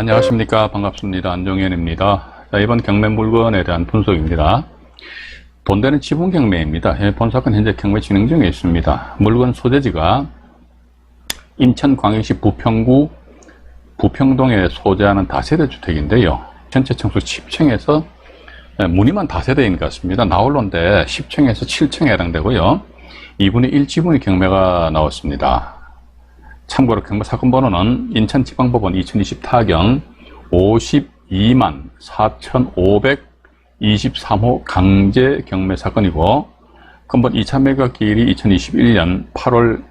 안녕하십니까. 반갑습니다. 안종현입니다. 자, 이번 경매 물건에 대한 분석입니다. 돈 되는 지분 경매입니다. 본사건 현재 경매 진행 중에 있습니다. 물건 소재지가 인천광역시 부평구 부평동에 소재하는 다세대 주택인데요. 전체 층수 10층에서 무늬만 다세대인 것 같습니다. 나홀로인데 10층에서 7층에 해당되고요. 2분의 1 지분이 경매가 나왔습니다. 참고로 경매 사건 번호는 인천지방법원 2020타경 52만 4523호 강제 경매 사건이고, 건번 2차 매각 기일이 2021년 8월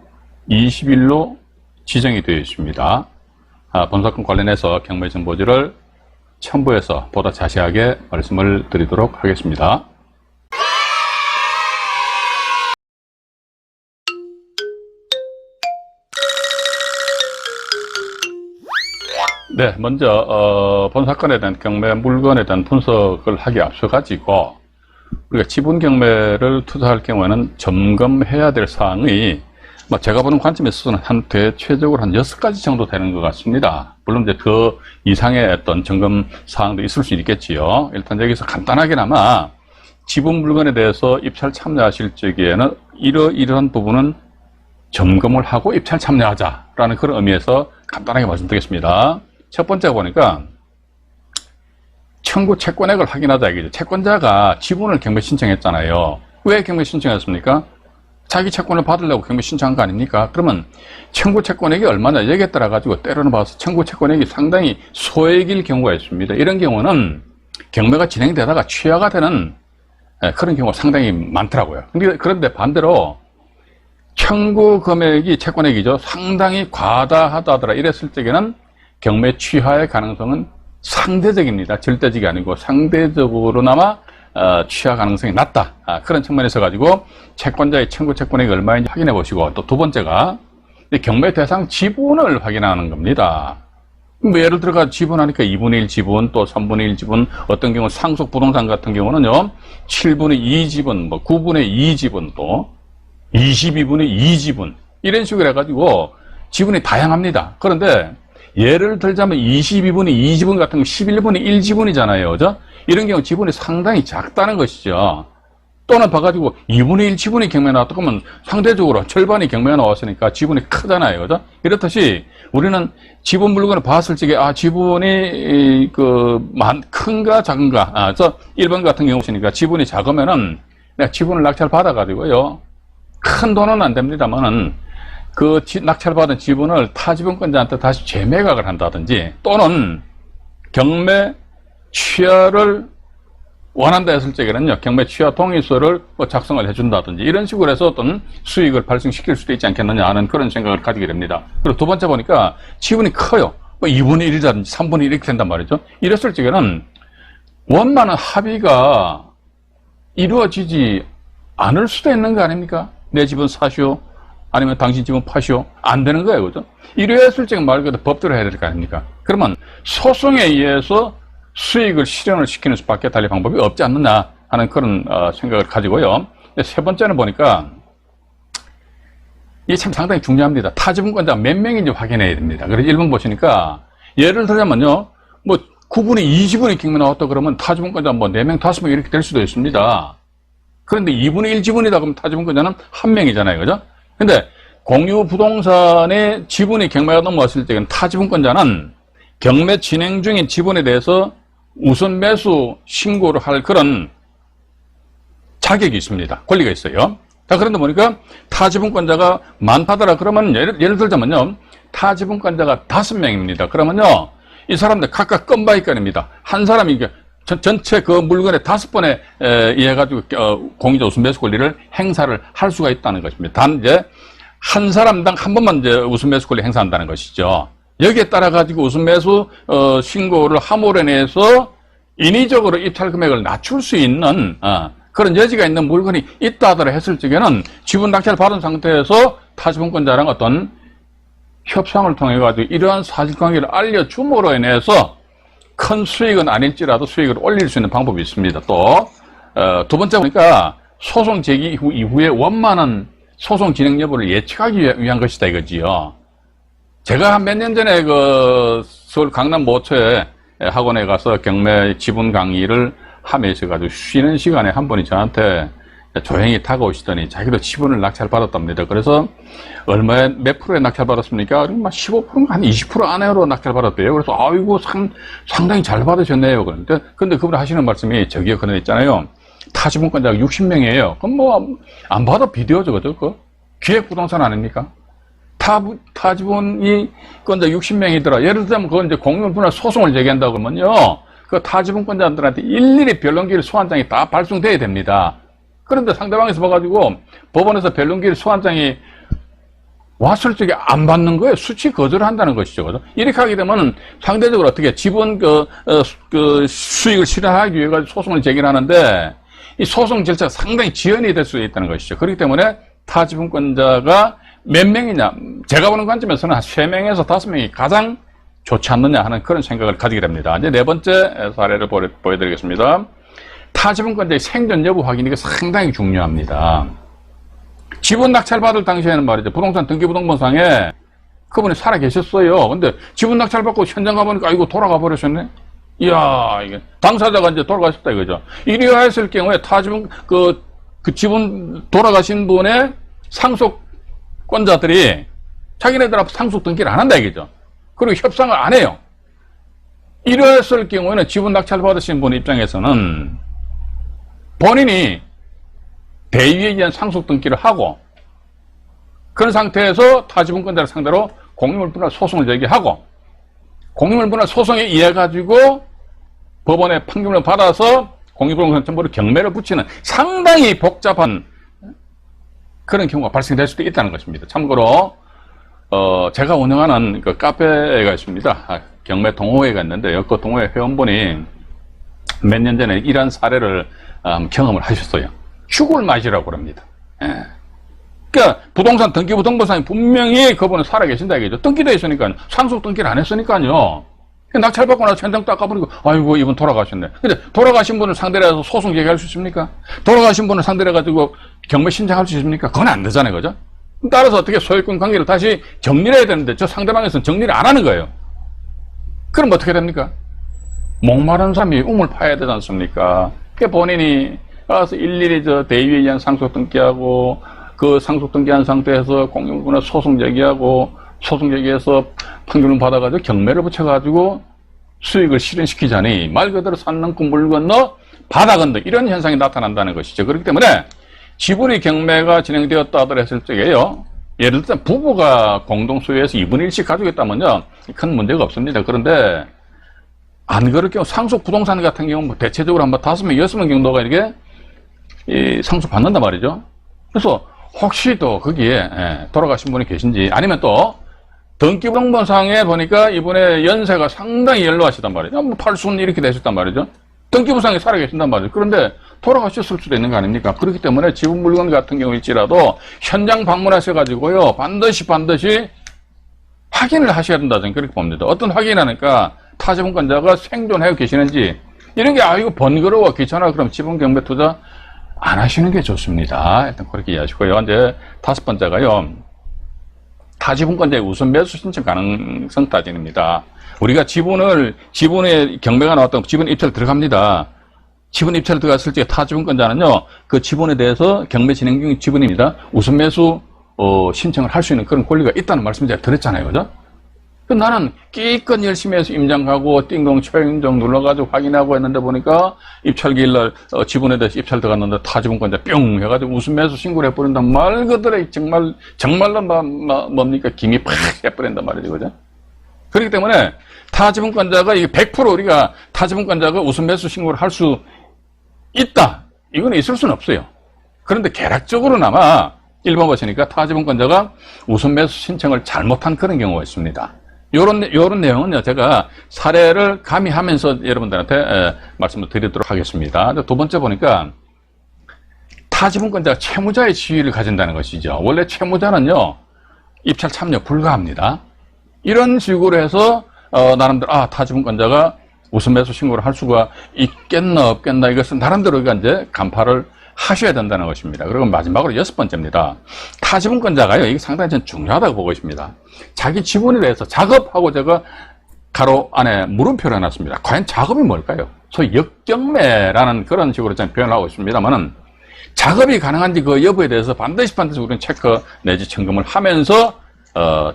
20일로 지정이 되어 있습니다. 본사건 관련해서 경매 정보지를 첨부해서 보다 자세하게 말씀을 드리도록 하겠습니다. 네, 먼저 본사건에 대한 경매 물건에 대한 분석을 하기 앞서 가지고 우리가 지분 경매를 투자할 경우에는 점검해야 될 사항이 제가 보는 관점에 있어서는 최적으로 한 6가지 정도 되는 것 같습니다. 물론 이제 그 이상의 어떤 점검 사항도 있을 수 있겠지요. 일단 여기서 간단하게나마 지분 물건에 대해서 입찰 참여하실 적에는 이러한 부분은 점검을 하고 입찰 참여하자라는 그런 의미에서 간단하게 말씀드리겠습니다. 첫 번째가 보니까 청구 채권액을 확인하자 이거죠. 채권자가 지분을 경매 신청했잖아요. 왜 경매 신청했습니까? 자기 채권을 받으려고 경매 신청한 거 아닙니까? 그러면 청구 채권액이 얼마나, 여기에 따라 가지고 때로는 봐서 청구 채권액이 상당히 소액일 경우가 있습니다. 이런 경우는 경매가 진행되다가 취하가 되는 그런 경우가 상당히 많더라고요. 그런데 반대로 청구 금액이, 채권액이죠, 상당히 과다하다더라 이랬을 적에는 경매 취하의 가능성은 상대적입니다. 절대적이 아니고 상대적으로나마 취하 가능성이 낮다. 그런 측면에서 가지고 채권자의 청구 채권액이 얼마인지 확인해 보시고, 또 두 번째가 경매 대상 지분을 확인하는 겁니다. 예를 들어가 지분하니까 2분의 1 지분, 또 3분의 1 지분, 어떤 경우 상속 부동산 같은 경우는요 7분의 2 지분, 9분의 2 지분, 또 22분의 2 지분, 이런 식으로 해가지고 지분이 다양합니다. 그런데 예를 들자면 22분의 2 지분 같은 거 11분의 1 지분이잖아요. 그죠? 이런 경우 지분이 상당히 작다는 것이죠. 또는 봐가지고 2분의 1 지분이 경매에 나왔다 그러면 상대적으로 절반이 경매에 나왔으니까 지분이 크잖아요. 그죠? 이렇듯이 우리는 지분 물건을 봤을 적에 지분이 큰가 작은가, 1번 같은 경우 보시니까 지분이 작으면은 내가 지분을 낙찰 받아가지고요, 큰 돈은 안 됩니다만은 그 낙찰받은 지분을 타 지분권자한테 다시 재매각을 한다든지, 또는 경매 취하를 원한다 했을 적에는요 경매 취하 동의서를 작성을 해준다든지, 이런 식으로 해서 어떤 수익을 발생시킬 수도 있지 않겠느냐 하는 그런 생각을 가지게 됩니다. 그리고 두 번째 보니까 지분이 커요. 2분의 1이라든지 3분의 1 이렇게 된단 말이죠. 이랬을 적에는 원만한 합의가 이루어지지 않을 수도 있는 거 아닙니까? 내 집은 사시오, 아니면 당신 집은 파시오, 안 되는 거예요. 그죠? 이랬을 적에 말 그대로 법대로 해야 될 거 아닙니까? 그러면 소송에 의해서 수익을 실현을 시키는 수밖에 달리 방법이 없지 않느냐 하는 그런 생각을 가지고요. 세 번째는 보니까 이게 참 상당히 중요합니다. 타지분권자가 몇 명인지 확인해야 됩니다. 그래서 1번 보시니까 예를 들자면요 9분의 2 지분이 경매 나왔다 그러면 타지분권자 4명, 5명 이렇게 될 수도 있습니다. 그런데 2분의 1 지분이다 그러면 타지분권자는 1명이잖아요. 그죠? 근데 공유 부동산의 지분이 경매가 넘어왔을 때는 타지분권자는 경매 진행 중인 지분에 대해서 우선 매수 신고를 할 그런 자격이 있습니다. 권리가 있어요. 자, 그런데 보니까 타지분권자가 많다더라 그러면 예를 들자면요 타지분권자가 5명입니다. 그러면요 이 사람들 각각 건바이건입니다. 한 사람이 전체 그 물건의 5번에 의해가지고 공유자 우선 매수 권리를 행사를 할 수가 있다는 것입니다. 단 이제 한 사람당 한 번만 이제 우선 매수 권리 행사한다는 것이죠. 여기에 따라 가지고 우선 매수 신고를 함으로 인해서 인위적으로 입찰 금액을 낮출 수 있는 그런 여지가 있는 물건이 있다 하더라 했을 적에는 지분 낙찰 받은 상태에서 타지분권자랑 어떤 협상을 통해 가지고 이러한 사실관계를 알려줌으로 인해서 큰 수익은 아닐지라도 수익을 올릴 수 있는 방법이 있습니다. 또 두 번째 보니까 소송 제기 이후에 원만한 소송 진행 여부를 예측하기 위한 것이다 이거지요. 제가 한 몇 년 전에 서울 강남 모처에 학원에 가서 경매 지분 강의를 하면서 가지고 쉬는 시간에 한 분이 저한테 조용히 다가오시더니 자기도 지분을 낙찰받았답니다. 그래서 몇 프로에 낙찰받았습니까? 막 15%인가 한 20% 안으로 낙찰받았대요. 그래서 아이고 상당히 잘 받으셨네요. 근데 그분이 하시는 말씀이 저기요, 그런 있잖아요. 타지분권자가 60명이에요. 그럼 뭐 안 받아 비디오죠, 그죠? 기획부동산 아닙니까? 타지분이 건자 60명이더라. 예를 들자면 그건 이제 공유분할 소송을 제기한다고 그러면요, 그 타지분권자들한테 일일이 변론기일 소환장이 다 발송돼야 됩니다. 그런데 상대방에서 봐가지고 법원에서 변론기일 소환장이 왔을 적에 안 받는 거예요. 수치 거절을 한다는 것이죠. 그죠? 이렇게 하게 되면 상대적으로 어떻게 지분 수익을 실현하기 위해 소송을 제기하는데 이 소송 절차가 상당히 지연이 될 수 있다는 것이죠. 그렇기 때문에 타지분권자가 몇 명이냐, 제가 보는 관점에서는 한 3명에서 5명이 가장 좋지 않느냐 하는 그런 생각을 가지게 됩니다. 이제 네 번째 사례를 보여드리겠습니다. 타지분권자의 생존 여부 확인이 상당히 중요합니다. 지분 낙찰받을 당시에는 말이죠, 부동산 등기부등본상에 그분이 살아 계셨어요. 근데 지분 낙찰받고 현장 가보니까 아이고 돌아가 버리셨네. 이야, 이게 당사자가 이제 돌아가셨다 이거죠. 이리하였을 경우에 타지분 그 지분 돌아가신 분의 상속권자들이 자기네들 앞에 상속 등기를 안 한다 이거죠. 그리고 협상을 안 해요. 이러했을 경우에는 지분 낙찰 받으신 분 입장에서는 본인이 대위에 의한 상속 등기를 하고 그런 상태에서 타지분권자를 상대로 공유물분할 소송을 제기하고 공유물분할 소송에 의해 가지고 법원의 판결을 받아서 공유부동산 정보를 경매를 붙이는 상당히 복잡한 그런 경우가 발생될 수도 있다는 것입니다. 참고로 제가 운영하는 그 카페가 있습니다. 경매 동호회가 있는데요. 그 동호회 회원분이 몇 년 전에 이런 사례를 경험을 하셨어요. 죽을 맛이라고 그럽니다. 예. 그러니까 부동산 등기부등본상에 분명히 그분은 살아계신다 이거죠. 등기돼 있으니까요. 상속 등기를 안 했으니까요. 낙찰받고 나서 현장 닦아버리고 아이고 이분 돌아가셨네. 근데 돌아가신 분을 상대로 해서 소송 제기할 수 있습니까? 돌아가신 분을 상대로 해가지고 경매 신청할 수 있습니까? 그건 안 되잖아요. 그죠? 따라서 어떻게 소유권 관계를 다시 정리를 해야 되는데 저 상대방에서는 정리를 안 하는 거예요. 그럼 어떻게 됩니까? 목마른 사람이 우물 파야 되지 않습니까? 그 본인이 가서 일일이 저 대위에 의한 상속 등기하고 그 상속 등기한 상태에서 공유물분할 소송 제기하고 소송 제기해서 판결을 받아가지고 경매를 붙여가지고 수익을 실현시키자니 말 그대로 산 넘고 물 건너 바다 건너 이런 현상이 나타난다는 것이죠. 그렇기 때문에 지분의 경매가 진행되었다 하더라 했을 적에요. 예를 들어 부부가 공동 소유해서 2분의 1씩 가지고 있다면요. 큰 문제가 없습니다. 그런데 안 그럴 경우 상속 부동산 같은 경우는 뭐 대체적으로 한 5명, 6명 정도가 이렇게 상속 받는단 말이죠. 그래서 혹시 또 거기에 돌아가신 분이 계신지 아니면 또 등기부등본상에 보니까 이분의 연세가 상당히 연로하시단 말이죠. 뭐 팔순 이렇게 되셨단 말이죠. 등기부상에 살아계신단 말이죠. 그런데 돌아가셨을 수도 있는 거 아닙니까? 그렇기 때문에 지분 물건 같은 경우일지라도 현장 방문하셔가지고요. 반드시 확인을 하셔야 된다. 저는 그렇게 봅니다. 어떤 확인하니까 타지분권자가 생존하고 계시는지 이런 게 이거 번거로워 귀찮아 그럼 지분 경매 투자 안 하시는 게 좋습니다. 일단 그렇게 이해하시고요. 이제 5번째가요. 타지분권자의 우선 매수 신청 가능성 따진입니다. 우리가 지분의 경매가 나왔다고 지분 입찰 들어갑니다. 지분 입찰 들어갔을 때 타지분권자는요, 그 지분에 대해서 경매 진행 중 지분입니다. 우선 매수 신청을 할 수 있는 그런 권리가 있다는 말씀 제가 드렸잖아요. 그죠? 나는 끼껏 열심히 해서 임장하고 띵동 초인종 눌러가지고 확인하고 했는데 보니까 입찰기일날 지분에 대해서 입찰 들어갔는데 타지분권자 뿅 해가지고 우선 매수 신고를 해버린단 말 그대로 정말로 뭡니까? 김이 팍 해버린단 말이죠. 그죠? 그렇기 때문에 타지분권자가 이게 100% 우리가 타지분권자가 우선 매수 신고를 할 수 있다. 이건 있을 수는 없어요. 그런데 계략적으로나마 1번 보시니까 타지분권자가 우선 매수 신청을 잘못한 그런 경우가 있습니다. 요런 내용은요, 제가 사례를 가미하면서 여러분들한테 말씀을 드리도록 하겠습니다. 두 번째 보니까 타지분권자가 채무자의 지위를 가진다는 것이죠. 원래 채무자는요, 입찰 참여 불가합니다. 이런 식으로 해서, 나름대로, 타지분권자가 우선 매수 신고를 할 수가 있겠나, 없겠나, 이것은 나름대로 이제 간파를 하셔야 된다는 것입니다. 그리고 마지막으로 6번째입니다. 타지분권자가요, 이게 상당히 전 중요하다고 보고 있습니다. 자기 지분에 대해서 작업하고 제가 가로 안에 물음표를 해놨습니다. 과연 작업이 뭘까요? 소위 역경매라는 그런 식으로 저는 표현을 하고 있습니다만은 작업이 가능한지 그 여부에 대해서 반드시 우리는 체크 내지 점검을 하면서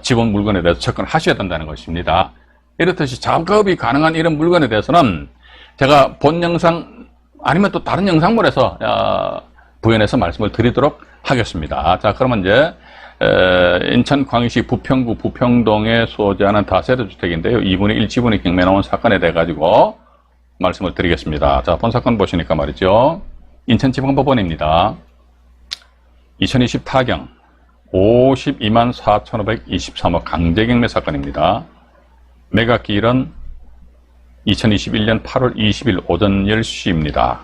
지분 물건에 대해서 접근을 하셔야 된다는 것입니다. 이렇듯이 작업이 가능한 이런 물건에 대해서는 제가 본 영상 아니면 또 다른 영상물에서 부연해서 말씀을 드리도록 하겠습니다. 자, 그러면 이제 인천 광역시 부평구 부평동에 소재하는 다세대 주택인데요. 2분의 1 지분이 경매 나온 사건에 대해 가지고 말씀을 드리겠습니다. 자, 본 사건 보시니까 말이죠. 인천지방법원입니다. 2020 타경 52만 4,523억 강제경매 사건입니다. 매각기일은 2021년 8월 20일 오전 10시입니다.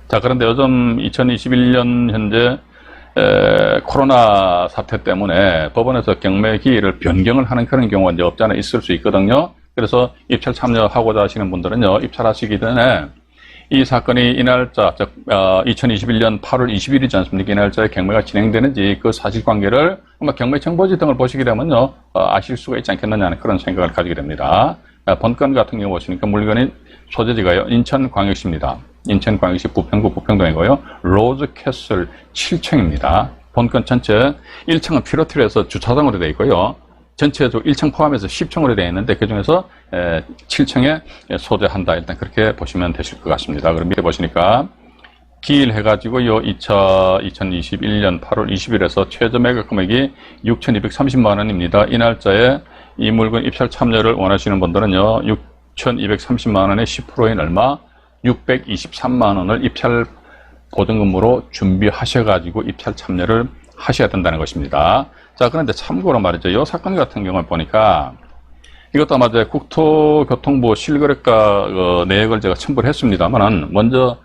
자, 그런데 요즘 2021년 현재 코로나 사태 때문에 법원에서 경매 기일을 변경을 하는 그런 경우가 이제 없지 않아 있을 수 있거든요. 그래서 입찰 참여하고자 하시는 분들은요, 입찰하시기 전에 이 사건이 이 날짜, 즉 2021년 8월 20일이지 않습니까? 이 날짜에 경매가 진행되는지 그 사실관계를 아마 경매 정보지 등을 보시게 되면요, 아실 수가 있지 않겠느냐는 그런 생각을 가지게 됩니다. 본건 같은 경우 보시니까 물건이 소재지가요, 인천광역시입니다. 인천광역시 부평구 부평동이고요. 로즈캐슬 7층입니다. 본건 전체 1층은 피로틸에서 주차장으로 되어 있고요. 전체적으로 1층 포함해서 10층으로 되어 있는데 그 중에서 7층에 소재한다. 일단 그렇게 보시면 되실 것 같습니다. 그럼 밑에 보시니까 기일 해가지고 요 2021년 8월 20일에서 최저 매각 금액이 6,230만 원입니다. 이 날짜에 이 물건 입찰 참여를 원하시는 분들은요, 6,230만 원의 10%인 얼마 623만 원을 입찰 보증금으로 준비하셔가지고 입찰 참여를 하셔야 된다는 것입니다. 자, 그런데 참고로 말이죠. 이 사건 같은 경우를 보니까 이것도 아마 국토교통부 실거래가 내역을 제가 첨부를 했습니다만은 먼저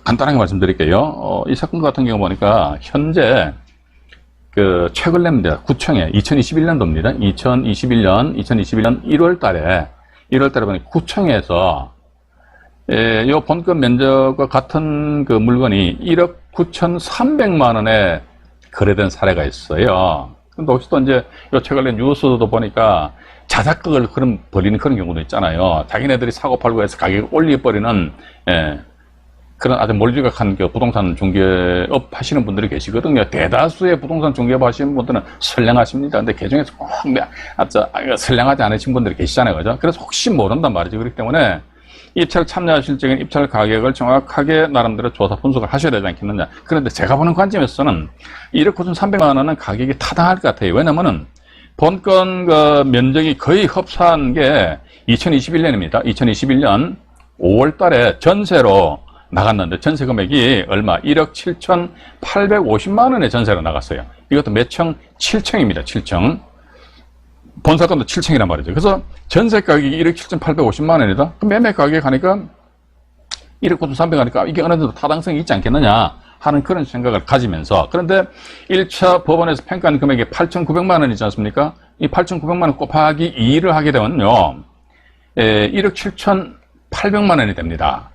간단하게 말씀드릴게요. 이 사건 같은 경우 보니까 현재 그 최근래입니다. 구청에 2021년도입니다. 2021년 1월 달에 보니 구청에서 요 본건 면적과 같은 그 물건이 1억 9,300만 원에 거래된 사례가 있어요. 근데 혹시 또 이제 요 최근에 뉴스도 보니까 자작극을 벌이는 그런 경우도 있잖아요. 자기네들이 사고 팔고 해서 가격을 올려버리는, 그런 아주 몰지각한 그 부동산 중개업 하시는 분들이 계시거든요. 대다수의 부동산 중개업 하시는 분들은 선량하십니다. 근데 그 중에서 꼭 선량하지 않으신 분들이 계시잖아요. 그죠? 그래서 혹시 모른단 말이죠. 그렇기 때문에 입찰 참여하실 적엔 입찰 가격을 정확하게 나름대로 조사 분석을 하셔야 되지 않겠느냐. 그런데 제가 보는 관점에서는 1억 9,300만 원은 가격이 타당할 것 같아요. 왜냐면은 본건 그 면적이 거의 흡사한 게 2021년입니다. 2021년 5월 달에 전세로 나갔는데 전세 금액이 얼마? 1억 7,850만 원의 전세로 나갔어요. 이것도 몇 층? 7층입니다. 7층. 본 사건도 7층이란 말이죠. 그래서 전세 가격이 1억 7,850만 원이다. 그럼 매매 가격 하니까 1억 9,300 하니까 이게 어느 정도 타당성이 있지 않겠느냐 하는 그런 생각을 가지면서, 그런데 1차 법원에서 평가한 금액이 8,900만 원이지 않습니까? 이 8,900만 원 곱하기 2를 하게 되면요, 1억 7,800만 원이 됩니다.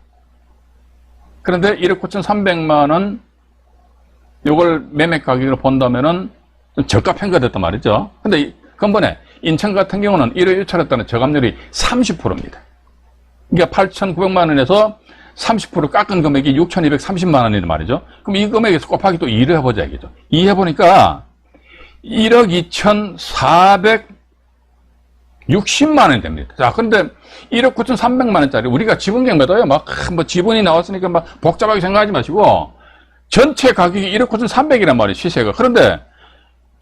그런데 1억 9,300만 원 요걸 매매 가격으로 본다면은 좀 저가 평가됐단 말이죠. 근데 근본에 인천 같은 경우는 1회 유찰했다는 저감률이 30%입니다. 그러니까 8,900만 원에서 30% 깎은 금액이 6,230만 원이란 말이죠. 그럼 이 금액에서 곱하기 또 2를 해보자 이거죠. 2 해보니까 1억 2,460만 원이 됩니다. 자, 그런데 1억 9,300만 원짜리 우리가 지분 경매도요, 막 뭐 지분이 나왔으니까 막 복잡하게 생각하지 마시고 전체 가격이 1억 9,300이란 말이에요, 시세가. 그런데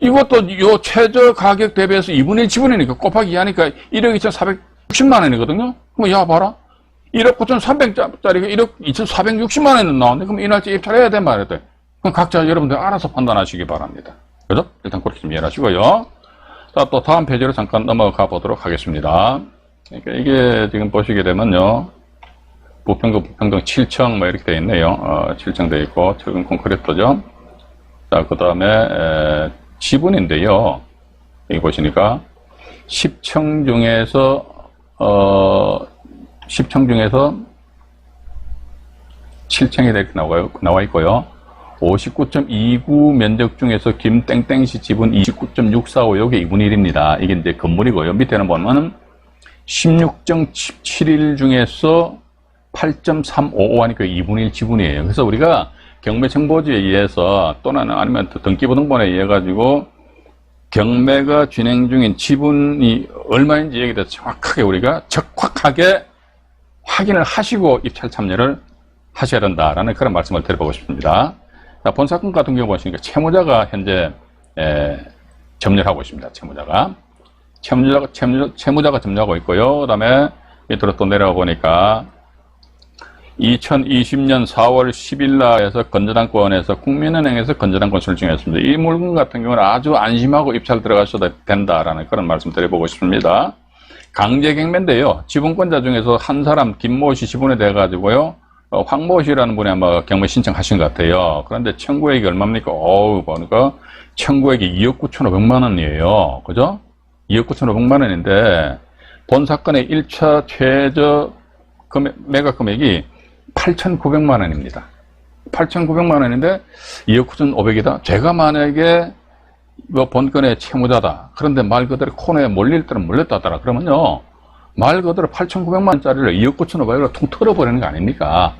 이것도 요 최저 가격 대비해서 2분의 1 지분이니까 곱하기 2 하니까 1억 2,460만 원이거든요. 그럼 야 봐라. 1억 9,300짜리가 1억 2,460만 원이 나왔네. 그럼 이 날짜 입찰해야 된 말이야. 그럼 각자 여러분들 알아서 판단하시기 바랍니다. 그죠? 일단 그렇게 좀 이해하시고요. 자, 또 다음 페이지로 잠깐 넘어가 보도록 하겠습니다. 그러니까 이게 지금 보시게 되면요, 부평구 부평동 7층 뭐 이렇게 되어 있네요. 7층 되어 있고 최근 콘크리트죠. 자, 그 다음에 지분인데요. 여기 보시니까 10층 중에서 7층이 이렇게 나와 있고요. 59.29 면적 중에서 김땡땡씨 지분 29.645, 요게 2분의 1입니다. 이게 이제 건물이고요. 밑에는 보면 16.17일 중에서 8.355 하니까 2분의 1 지분이에요. 그래서 우리가 경매청보지에 의해서 또는 아니면 등기부등본에 의해 가지고 경매가 진행 중인 지분이 얼마인지 여기에 대해서 정확하게 우리가 적확하게 확인을 하시고 입찰 참여를 하셔야 된다라는 그런 말씀을 드려보고 싶습니다. 자, 본 사건 같은 경우 보시니까 채무자가 현재 점유를 하고 있습니다. 채무자가 점유하고 있고요. 그 다음에 밑으로 또 내려가 보니까 2020년 4월 10일 날에서 건전당권에서 국민은행에서 건전당권 설정했습니다. 이 물건 같은 경우는 아주 안심하고 입찰 들어가셔도 된다라는 그런 말씀 드려보고 싶습니다. 강제경매인데요. 지분권자 중에서 한 사람 김모 씨 지분에 대해 가지고요. 황모 씨라는 분이 아마 경매 신청하신 것 같아요. 그런데 청구액이 얼마입니까? 보니까 청구액이 2억 9,500만 원이에요. 그죠? 2억 9,500만 원인데 본 사건의 1차 최저 매각 금액이 8,900만 원입니다. 8,900만 원인데 2억 9,500이다. 제가 만약에 본건의 채무자다. 그런데 말 그대로 코너에 몰릴 때는 몰렸다더라. 그러면요. 말 그대로 8,900만 원짜리를 2억 9,500으로 통 털어버리는 거 아닙니까?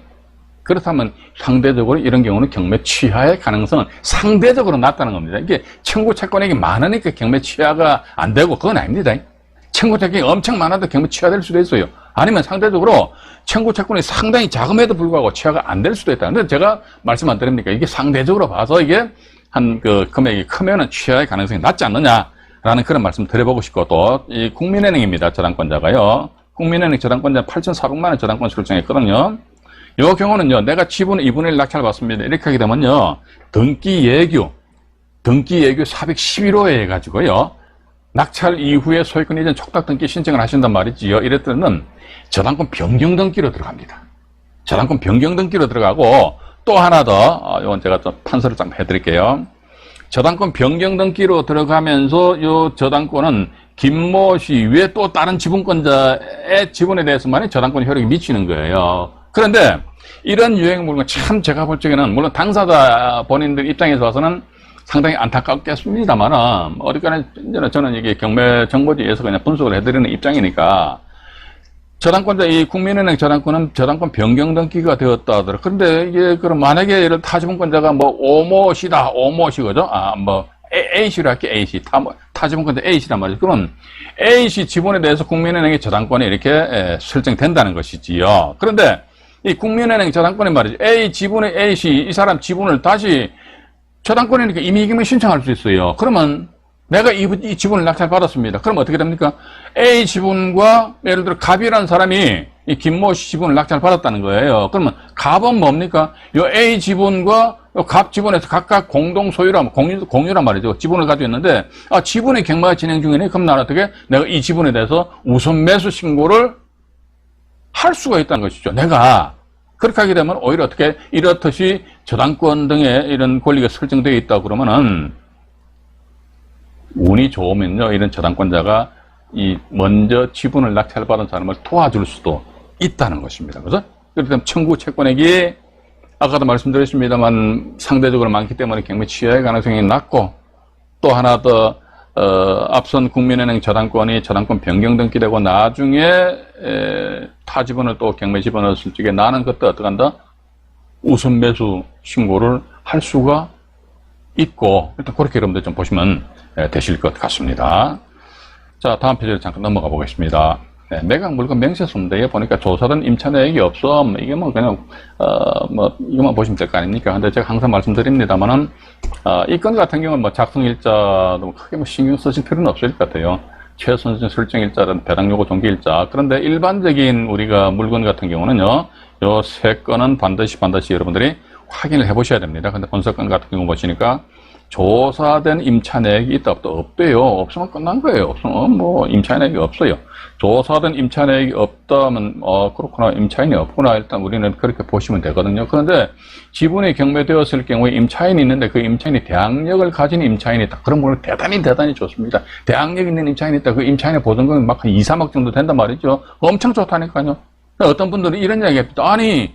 그렇다면 상대적으로 이런 경우는 경매 취하의 가능성은 상대적으로 낮다는 겁니다. 이게 청구 채권액이 많으니까 경매 취하가 안 되고 그건 아닙니다. 청구 채권이 엄청 많아도 경매 취하될 수도 있어요. 아니면 상대적으로 청구 채권이 상당히 작음에도 불구하고 취하가 안 될 수도 있다. 근데 제가 말씀 안 드립니까? 이게 상대적으로 봐서 이게 한 금액이 크면은 취하의 가능성이 낮지 않느냐라는 그런 말씀 드려보고 싶고, 또 이 국민은행입니다. 저당권자가요. 국민은행 저당권자 8,400만 원 저당권 설정했거든요. 이 경우는요, 내가 지분 2분의 1 낙찰 받습니다. 이렇게 하게 되면요, 등기예규 411호에 해가지고요, 낙찰 이후에 소유권 이전 촉탁 등기 신청을 하신단 말이지요. 이랬더니 저당권 변경 등기로 들어갑니다. 저당권 변경 등기로 들어가고, 또 하나 더, 이건 제가 좀 판서를 좀 해드릴게요. 저당권 변경 등기로 들어가면서 이 저당권은 김모 씨 외에 또 다른 지분권자의 지분에 대해서만이 저당권 효력이 미치는 거예요. 그런데 이런 유행 물건 참 제가 볼 적에는 물론 당사자 본인들 입장에서 봐서는 상당히 안타깝겠습니다만, 어디까지 저는 이게 경매 정보지에서 그냥 분석을 해드리는 입장이니까, 저당권자, 이 국민은행 저당권은 저당권 변경 등기가 되었다 하더라고요. 그런데 이게 그럼 만약에 예를 타지분권자가 오모씨다, 오모씨, 그죠? A씨로 할게, A씨. 타지분권자 A씨란 말이죠. 그러면 A씨 지분에 대해서 국민은행의 저당권이 이렇게 설정된다는 것이지요. 그런데 이 국민은행 저당권이 말이죠. 지분의 A씨, 이 사람 지분을 다시 저당권이니까 임의경매 신청할 수 있어요. 그러면 내가 이 지분을 낙찰받았습니다. 그럼 어떻게 됩니까? A 지분과 예를 들어 갑이라는 사람이 이 김모 씨 지분을 낙찰받았다는 거예요. 그러면 갑은 뭡니까? 이 A 지분과 갑 지분에서 각각 공동 소유란, 공유란 말이죠. 지분을 가지고 있는데, 지분의 경매가 진행 중이네. 그럼 나는 어떻게? 내가 이 지분에 대해서 우선 매수 신고를 할 수가 있다는 것이죠. 내가. 그렇게 하게 되면 오히려 어떻게? 이렇듯이 저당권 등의 이런 권리가 설정되어 있다 그러면은, 운이 좋으면요, 이런 저당권자가 먼저 지분을 낙찰받은 사람을 도와줄 수도 있다는 것입니다. 그죠? 그렇기 때문에 청구 채권액이 아까도 말씀드렸습니다만 상대적으로 많기 때문에 경매 취하의 가능성이 낮고, 또 하나 더 앞선 국민은행 저당권이 저당권 변경 등기되고 나중에 타 지분을 또 경매 집어넣었을 적에 나는 그때 어떻게 한다? 우선 매수 신고를 할 수가 있고, 일단 그렇게 여러분들 좀 보시면 되실 것 같습니다. 자, 다음 페이지로 잠깐 넘어가 보겠습니다. 매각 물건 명세서인데 보니까 조사된 임차 내역이 없어. 이게 그냥 이것만 보시면 될 거 아닙니까? 근데 제가 항상 말씀드립니다만은 이 건 같은 경우는 작성 일자도 크게 신경 쓰실 필요는 없을 것 같아요. 최선진 설정 일자든 배당 요구 종기 일자. 그런데 일반적인 우리가 물건 같은 경우는요, 요 세 건은 반드시 여러분들이 확인을 해 보셔야 됩니다. 근데 본사건 같은 경우 보시니까 조사된 임차 내역이 있다 없다? 없대요. 없으면 끝난 거예요. 없으면 임차 내역이 없어요. 조사된 임차 내역이 없다면 그렇구나, 임차인이 없구나, 일단 우리는 그렇게 보시면 되거든요. 그런데 지분이 경매되었을 경우에 임차인이 있는데 그 임차인이 대항력을 가진 임차인이 있다. 그런 분은 대단히 좋습니다. 대항력 있는 임차인이 있다. 그 임차인의 보증금이 막 한 2, 3억 정도 된단 말이죠. 엄청 좋다니까요. 어떤 분들은 이런 이야기 합니다. 아니,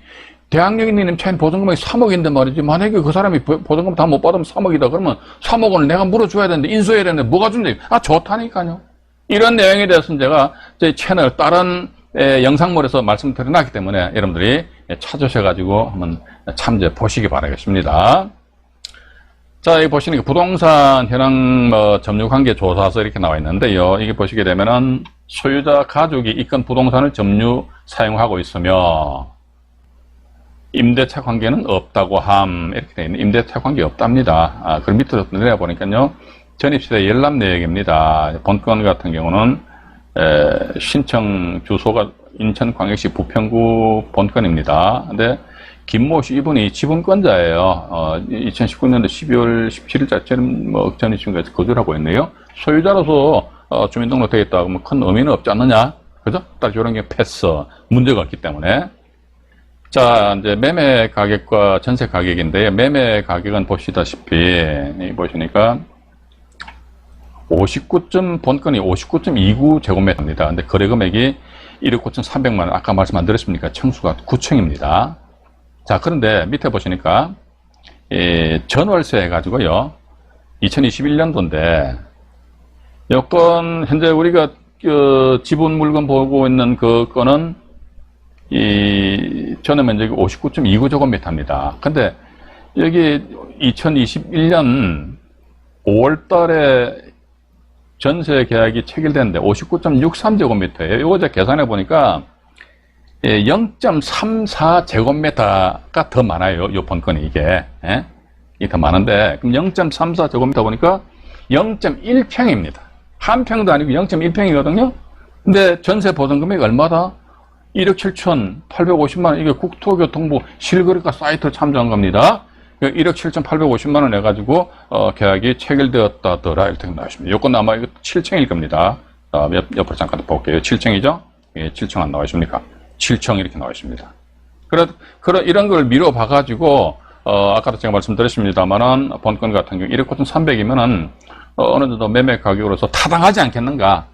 대학령님 차인 보증금액이 3억인데 말이지. 만약에 그 사람이 보증금 다 못 받으면 3억이다. 그러면 3억 원을 내가 물어줘야 되는데, 인수해야 되는데, 뭐가 준대? 아, 좋다니까요. 이런 내용에 대해서는 제가 저희 채널 다른 영상물에서 말씀드려놨기 때문에 여러분들이 찾으셔가지고 한번 참조해 보시기 바라겠습니다. 자, 여기 보시는 게 부동산 현황 점유관계 조사서 이렇게 나와 있는데요. 이게 보시게 되면은 소유자 가족이 이건 부동산을 점유 사용하고 있으며 임대차 관계는 없다고 함 이렇게 되어 있는 임대차 관계 없답니다. 그 밑으로 내려 보니까요. 전입시대 열람 내역입니다. 본건 같은 경우는 신청 주소가 인천광역시 부평구 본건입니다. 근데 김모 씨 이분이 지분권자예요. 2019년도 12월 17일자처럼 전입신고에서 거주를 하고 있네요. 소유자로서 주민등록 되어 있다 그러면 큰 의미는 없지 않느냐? 그죠? 딱 이런 게 패스 문제가 없기 때문에. 자, 이제 매매 가격과 전세 가격인데 매매 가격은 보시다시피 보시니까 본건이 59.29 제곱미터입니다. 근데 거래 금액이 1억 9,300만 원. 아까 말씀 안 드렸습니까? 청수가 9층입니다. 자, 그런데 밑에 보시니까 전월세 해가지고요. 2021년도인데 여건 현재 우리가 지분 물건 보고 있는 그 건은 이 전원 면적이 59.29 제곱미터입니다. 근데 여기 2021년 5월 달에 전세 계약이 체결됐는데 59.63 제곱미터예요. 이거 제가 계산해 보니까 0.34 제곱미터가 더 많아요. 이 본건이 이게 더 많은데 그럼 0.34 제곱미터 보니까 0.1평입니다. 한 평도 아니고 0.1평이거든요. 근데 전세 보증 금액이 얼마다? 1억 7,850만 원. 이게 국토교통부 실거래가 사이트를 참조한 겁니다. 1억 7,850만 원 해가지고 계약이 체결되었다더라 이렇게 나와있습니다. 요건 아마 이거 7층일 겁니다. 옆으로 잠깐 볼게요. 7층이죠? 예, 7층 안 나와 있습니까? 7층 이렇게 나와 있습니다. 이런 걸 미뤄 봐가지고 아까도 제가 말씀드렸습니다만은 본건 같은 경우 1억 9,300이면은 어느 정도 매매 가격으로서 타당하지 않겠는가?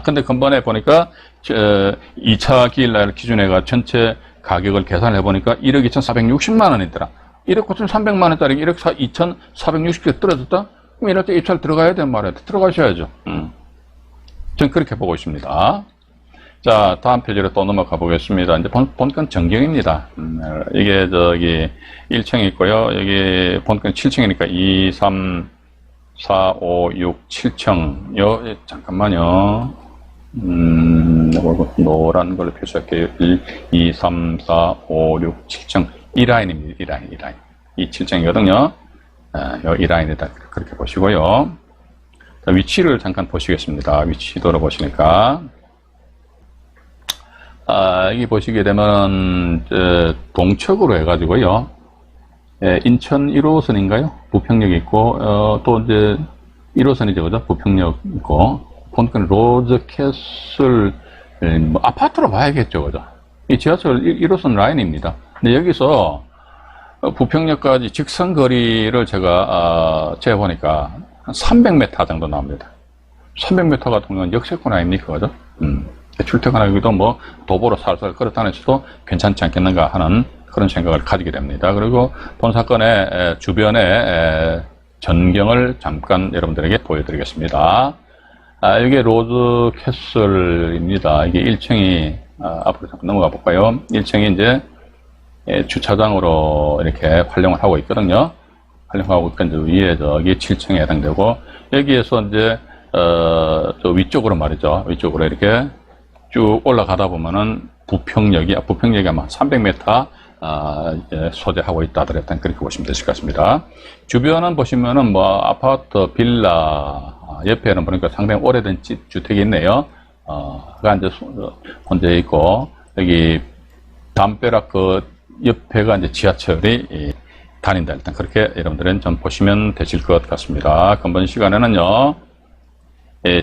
근데 근본에 보니까 2차 기일날 기준에가 전체 가격을 계산해 보니까 1억 2,460만 원이더라. 1억 9,300만 원짜리 1억 2,460개 떨어졌다? 그럼 이럴 때 입찰 들어가야 되는 말이야. 들어가셔야죠. 전 그렇게 보고 있습니다. 자, 다음 페이지로 또 넘어가 보겠습니다. 이제 본건 전경입니다. 이게 저기 1층이 있고요. 여기 본건 7층이니까 2, 3, 4, 5, 6, 7층. 잠깐만요. 노란 걸로 표시할게요. 1, 2, 3, 4, 5, 6, 7층. 2라인입니다. 2라인. 이 7층이거든요. 요 2라인에다 그렇게 보시고요. 자, 위치를 잠깐 보시겠습니다. 위치 돌아보시니까. 여기 보시게 되면, 동척으로 해가지고요. 인천 1호선인가요? 부평역 있고, 또 이제 1호선이죠. 그죠? 부평역 있고, 본건 로즈캐슬, 아파트로 봐야겠죠. 그죠? 이 지하철 1호선 라인입니다. 근데 여기서 부평역까지 직선 거리를 제가 재보니까 한 300m 정도 나옵니다. 300m 같은 건 역세권 아닙니까? 그죠? 출퇴근하기도 뭐 도보로 살살 걸어 다니셔도 괜찮지 않겠는가 하는 그런 생각을 가지게 됩니다. 그리고 본 사건의 주변의 전경을 잠깐 여러분들에게 보여드리겠습니다. 이게 로즈 캐슬입니다. 이게 1층이 앞으로 잠깐 넘어가 볼까요? 1층이 이제 주차장으로 이렇게 활용을 하고 있거든요. 활용하고 있고 이제 위에 저기 7층에 해당되고 여기에서 이제 저 위쪽으로 말이죠. 위쪽으로 이렇게 쭉 올라가다 보면은 부평역이 아마 300m 소재하고 있다 하더라도 그렇게 보시면 되실 것 같습니다. 주변은 보시면은 뭐 아파트, 빌라 옆에는 보니까 상당히 오래된 주택이 있네요. 가 이제 혼자 있고 여기 담벼락 그 옆에가 이제 지하철이 다닌다. 일단 그렇게 여러분들은 좀 보시면 되실 것 같습니다. 근본 시간에는요.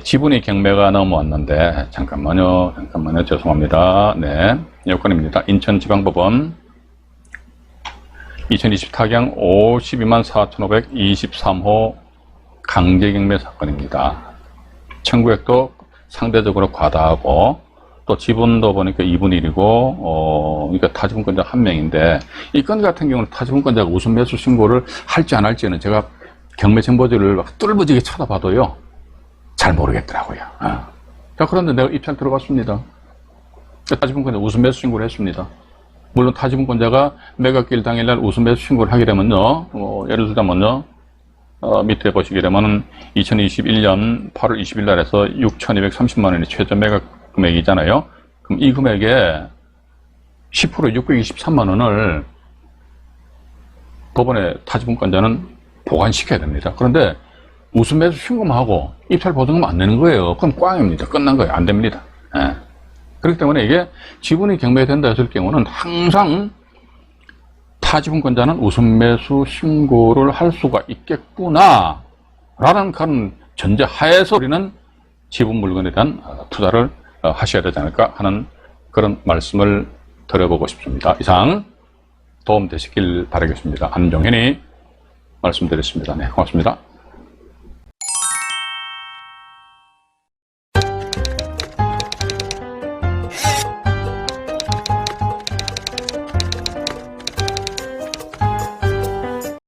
지분이 경매가 넘어왔는데 잠깐만요. 죄송합니다. 네, 요건입니다. 인천지방법원 2020 타경 52만 4,523호 강제경매 사건입니다. 청구액도 상대적으로 과다하고 또 지분도 보니까 2분의 1이고, 그러니까 타지분권자 1명인데, 이 건 같은 경우는 타지분권자가 우선 매수 신고를 할지 안 할지는 제가 경매정보지를 막 뚫어지게 쳐다봐도요, 잘 모르겠더라고요. 자, 그런데 내가 입찰 들어갔습니다. 타지분권자 우선 매수 신고를 했습니다. 물론 타지분권자가 매각일 당일날 우선 매수 신고를 하게 되면요, 예를 들자면요, 밑에 보시게 되면은 2021년 8월 20일 날에서 6,230만 원이 최저 매각 금액이잖아요. 그럼 이 금액에 10% 623만 원을 법원의 타지분권자는 보관시켜야 됩니다. 그런데 우선 매수 신고만 하고 입찰 보증금 안 내는 거예요. 그럼 꽝입니다. 끝난 거예요. 안 됩니다. 예. 그렇기 때문에 이게 지분이 경매된다 했을 경우는 항상 타지분권자는 우선 매수 신고를 할 수가 있겠구나 라는 그런 전제 하에서 우리는 지분 물건에 대한 투자를 하셔야 되지 않을까 하는 그런 말씀을 드려보고 싶습니다. 이상 도움 되시길 바라겠습니다. 안정현이 말씀드렸습니다. 네, 고맙습니다.